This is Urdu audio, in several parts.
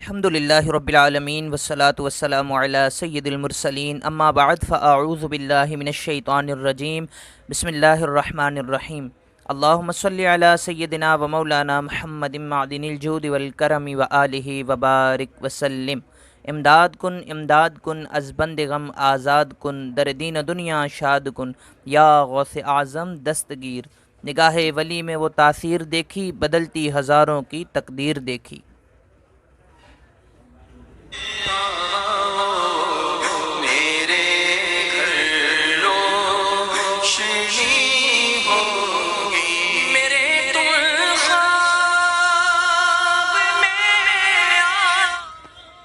الحمدللہ رب العالمین والصلاة والسلام علی سید المرسلین اما بعد فاعوذ باللہ من الشیطان الرجیم بسم اللہ الرحمن الرحیم اللہم صلی علی سیدنا و مولانا محمد معدن الجود والکرم و آلہ وبارک وسلم۔ امداد کن از بند غم آزاد کن، در دین دنیا شاد کن، یا غوث اعظم دستگیر۔ نگاہ ولی میں وہ تاثیر دیکھی، بدلتی ہزاروں کی تقدیر دیکھی۔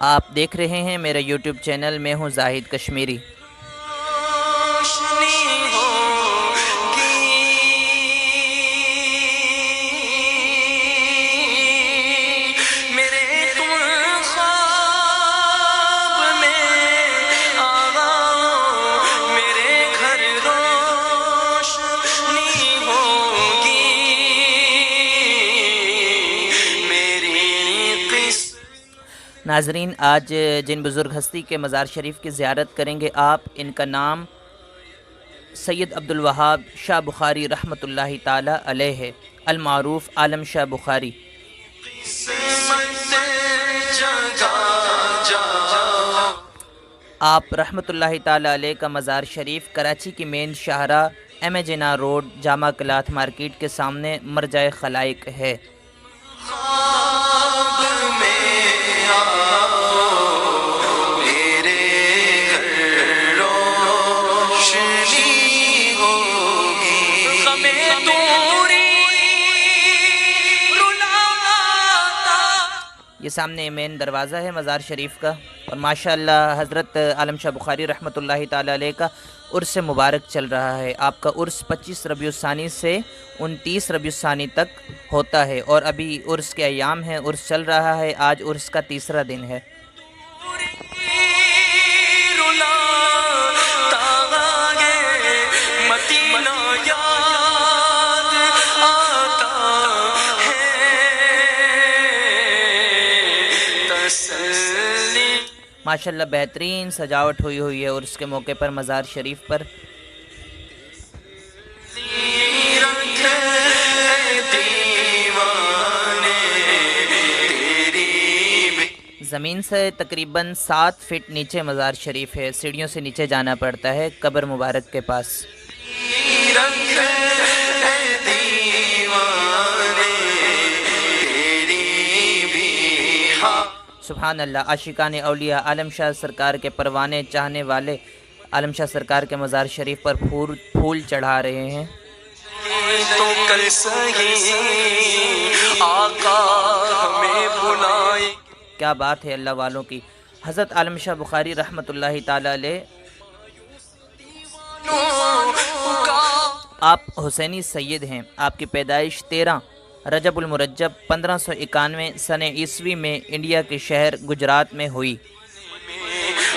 آپ دیکھ رہے ہیں میرا یوٹیوب چینل، میں ہوں زاہد کشمیری۔ ناظرین، آج جن بزرگ ہستی کے مزار شریف کی زیارت کریں گے آپ، ان کا نام سید عبدالوہاب شاہ بخاری رحمۃ اللہ تعالی علیہ ہے، المعروف عالم شاہ بخاری۔ آپ رحمۃ اللہ تعالی علیہ کا مزار شریف کراچی کی مین شاہراہ ایم اے جناح روڈ جامع کلاتھ مارکیٹ کے سامنے مرجع خلائق ہے۔ یہ سامنے مین دروازہ ہے مزار شریف کا، اور ماشاءاللہ حضرت عالم شاہ بخاری رحمۃ اللہ تعالی علیہ کا عرس مبارک چل رہا ہے۔ آپ کا عرس 25 ربیع الثانی سے 29 ربیع الثانی تک ہوتا ہے، اور ابھی عرس کے ایام ہیں، عرس چل رہا ہے، آج عرس کا تیسرا دن ہے۔ ماشاءاللہ بہترین سجاوٹ ہوئی ہے عرس کے موقع پر مزار شریف پر۔ زمین سے تقریباً 7 فٹ نیچے مزار شریف ہے، سیڑھیوں سے نیچے جانا پڑتا ہے قبر مبارک کے پاس۔ سبحان اللہ، عاشقان اولیاء عالم شاہ سرکار کے پروانے چاہنے والے عالم شاہ سرکار کے مزار شریف پر پھول چڑھا رہے ہیں۔ کیا بات ہے اللہ والوں کی۔ حضرت عالم شاہ بخاری رحمۃ اللہ تعالی علیہ آپ حسینی سید ہیں۔ آپ کی پیدائش 13 رجب المرجب 1591 سن عیسوی میں انڈیا کے شہر گجرات میں ہوئی۔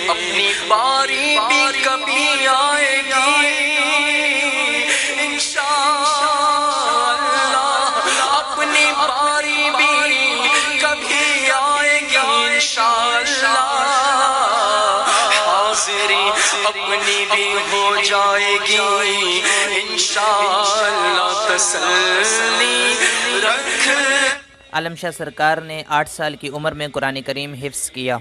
اپنی باری بھی کبھی آئے گی انشاءاللہ، اپنی باری بھی کبھی آئے گی انشاءاللہ، حاضری اپنی بھی ہو جائے گی انشاءاللہ، تسلی رکھ۔ عالم شاہ سرکار نے 8 سال کی عمر میں قرآن کریم حفظ کیا۔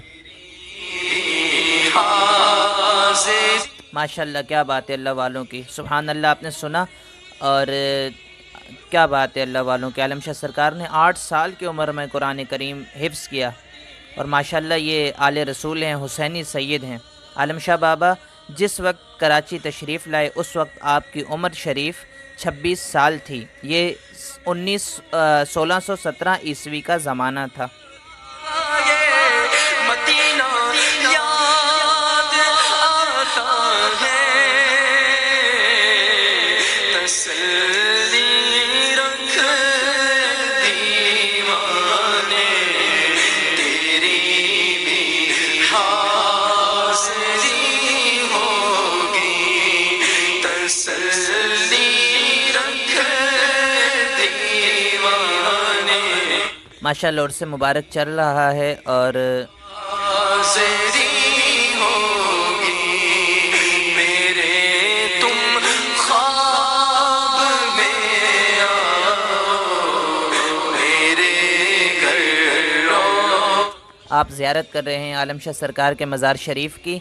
ماشاءاللہ، کیا بات ہے اللہ والوں کی، سبحان اللہ۔ آپ نے سنا، اور کیا بات ہے اللہ والوں کی، عالم شاہ سرکار نے 8 سال کی عمر میں قرآن کریم حفظ کیا، اور ماشاءاللہ یہ آل رسول ہیں، حسینی سید ہیں۔ عالم شاہ بابا جس وقت کراچی تشریف لائے اس وقت آپ کی عمر شریف 26 سال تھی۔ یہ 1617 عیسوی کا زمانہ تھا۔ ماشاءاللہ عرس مبارک چل رہا ہے اور آپ زیارت کر رہے ہیں عالم شاہ سرکار کے مزار شریف کی۔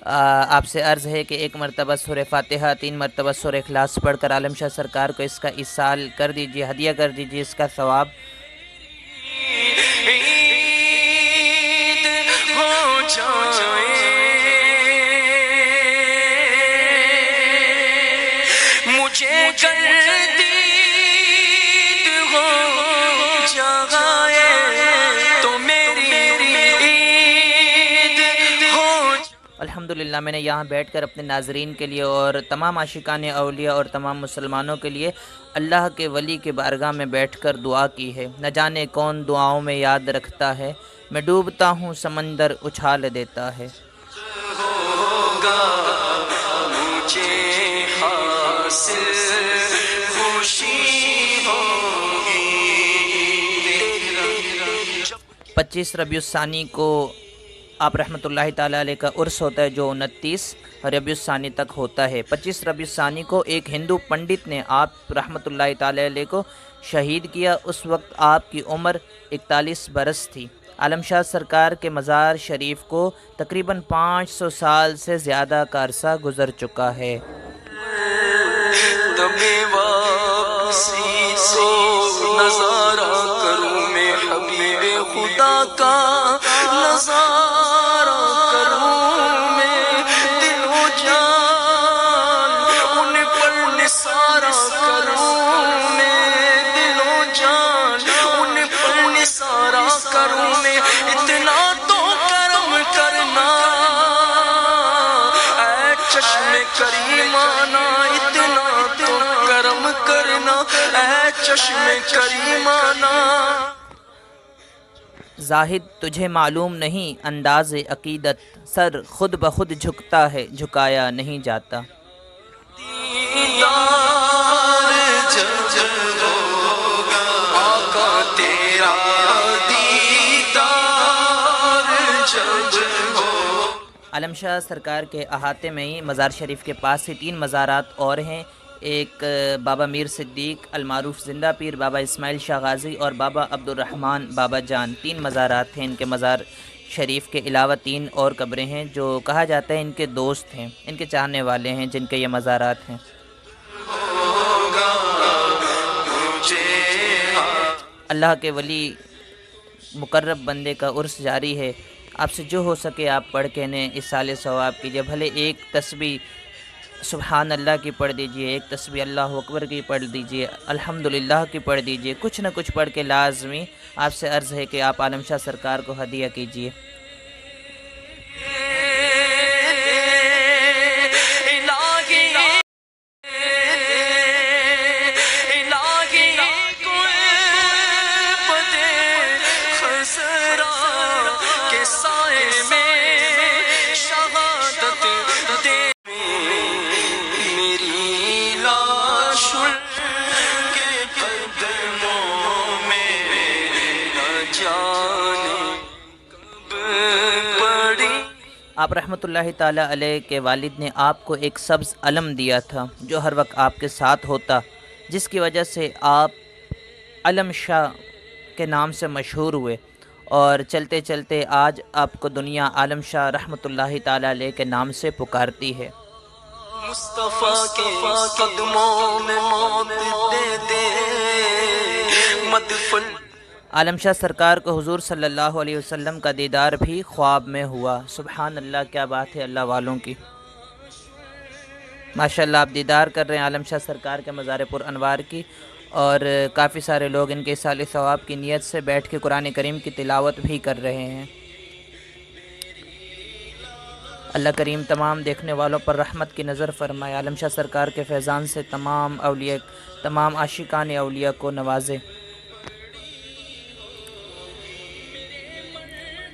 آپ سے عرض ہے کہ 1 مرتبہ سورہ فاتحہ، 3 مرتبہ سورہ اخلاص پڑھ کر عالم شاہ سرکار کو اس کا ایصال کر دیجئے، ہدیہ کر دیجئے اس کا ثواب۔ الحمدللہ میں نے یہاں بیٹھ کر اپنے ناظرین کے لیے اور تمام عاشقان اولیاء اور تمام مسلمانوں کے لیے اللہ کے ولی کے بارگاہ میں بیٹھ کر دعا کی ہے۔ نہ جانے کون دعاؤں میں یاد رکھتا ہے، میں ڈوبتا ہوں سمندر اچھال دیتا ہے۔ مجھے حاصل خوشی ہوگی 25 ربیع الثانی کو آپ رحمۃ اللہ تعالیٰ علیہ کا عرس ہوتا ہے، جو 29 ربیع الثانی تک ہوتا ہے۔ 25 ربیع الثانی کو ایک ہندو پنڈت نے آپ رحمۃ اللہ تعالیٰ علیہ کو شہید کیا۔ اس وقت آپ کی عمر 41 برس تھی۔ عالم شاہ سرکار کے مزار شریف کو تقریباً 500 سال سے زیادہ کا عرصہ گزر چکا ہے۔ نظارہ کروں میں حبیب خدا کا، نظارہ کروں میں دل و جان ان پر نثارہ کروں میں دل و جان ان پر نثارہ کروں میں اتنا تو کرم کرنا اے چشم کریمانہ، اتنا تو کرم کرنا اے چشم کریمانہ۔ زاہد تجھے معلوم نہیں انداز عقیدت، سر خود بخود جھکتا ہے جھکایا نہیں جاتا۔ عالم شاہ سرکار کے احاطے میں ہی مزار شریف کے پاس ہی 3 مزارات اور ہیں۔ ایک بابا میر صدیق المعروف زندہ پیر، بابا اسماعیل شاہ غازی اور بابا عبدالرحمن بابا جان، 3 مزارات ہیں۔ ان کے مزار شریف کے علاوہ 3 اور قبریں ہیں جو کہا جاتا ہے ان کے دوست ہیں، ان کے چاہنے والے ہیں، جن کے یہ مزارات ہیں۔ اللہ کے ولی مقرب بندے کا عرس جاری ہے۔ آپ سے جو ہو سکے آپ پڑھ کے انہیں ایصال ثواب کیجیے۔ بھلے ایک تسبیح سبحان اللہ کی پڑھ دیجئے، ایک تسبیح اللہ اکبر کی پڑھ دیجئے، الحمدللہ کی پڑھ دیجئے، کچھ نہ کچھ پڑھ کے لازمی آپ سے عرض ہے کہ آپ عالم شاہ سرکار کو ہدیہ کیجئے۔ آپ رحمۃ اللہ تعالیٰ علیہ کے والد نے آپ کو ایک سبز علم دیا تھا جو ہر وقت آپ کے ساتھ ہوتا، جس کی وجہ سے آپ علم شاہ کے نام سے مشہور ہوئے، اور چلتے چلتے آج آپ کو دنیا عالم شاہ رحمۃ اللہ تعالیٰ علیہ کے نام سے پکارتی ہے۔ مصطفیٰ کے قدموں میں موت دے دے مدفن۔ عالم شاہ سرکار کو حضور صلی اللہ علیہ وسلم کا دیدار بھی خواب میں ہوا۔ سبحان اللہ، کیا بات ہے اللہ والوں کی۔ ماشاءاللہ آپ دیدار کر رہے ہیں عالم شاہ سرکار کے مزار پر انوار کی، اور کافی سارے لوگ ان کے ایصال ثواب کی نیت سے بیٹھ کے قرآن کریم کی تلاوت بھی کر رہے ہیں۔ اللہ کریم تمام دیکھنے والوں پر رحمت کی نظر فرمائے، عالم شاہ سرکار کے فیضان سے تمام اولیاء، تمام عاشقان اولیاء کو نوازے۔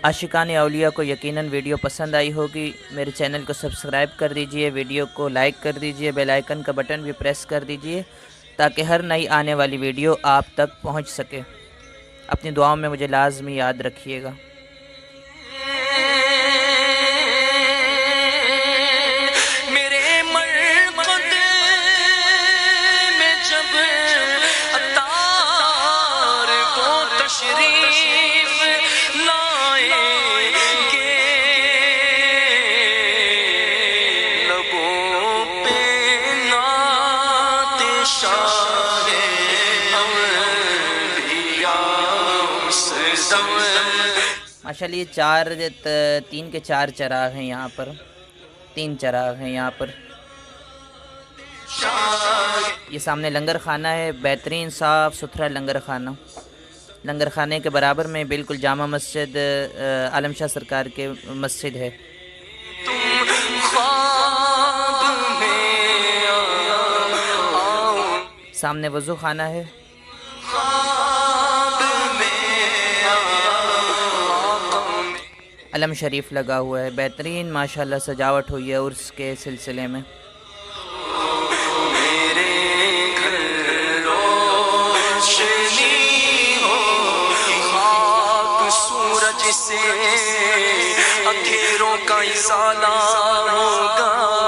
عاشقان اولیاء کو یقیناً ویڈیو پسند آئی ہوگی، میرے چینل کو سبسکرائب کر دیجئے، ویڈیو کو لائک کر دیجئے، بیل آئیکن کا بٹن بھی پریس کر دیجئے تاکہ ہر نئی آنے والی ویڈیو آپ تک پہنچ سکے۔ اپنی دعاؤں میں مجھے لازمی یاد رکھیے گا۔ تشریف لائیں گے لبوں پہ نعت شاہ انبیاء سدم۔ ماشاءاللہ یہ تین کے چار چراغ ہیں یہاں پر، تین چراغ ہیں یہاں پر۔ یہ سامنے لنگر خانہ ہے، بہترین صاف ستھرا لنگر خانہ۔ لنگر خانے کے برابر میں بالکل جامع مسجد عالم شاہ سرکار کے مسجد ہے۔ سامنے وضو خانہ ہے۔ علم شریف لگا ہوا ہے، بہترین ماشاءاللہ سجاوٹ ہوئی ہے عرس کے سلسلے میں۔ سے اندھیروں کا ازالہ ہوگا،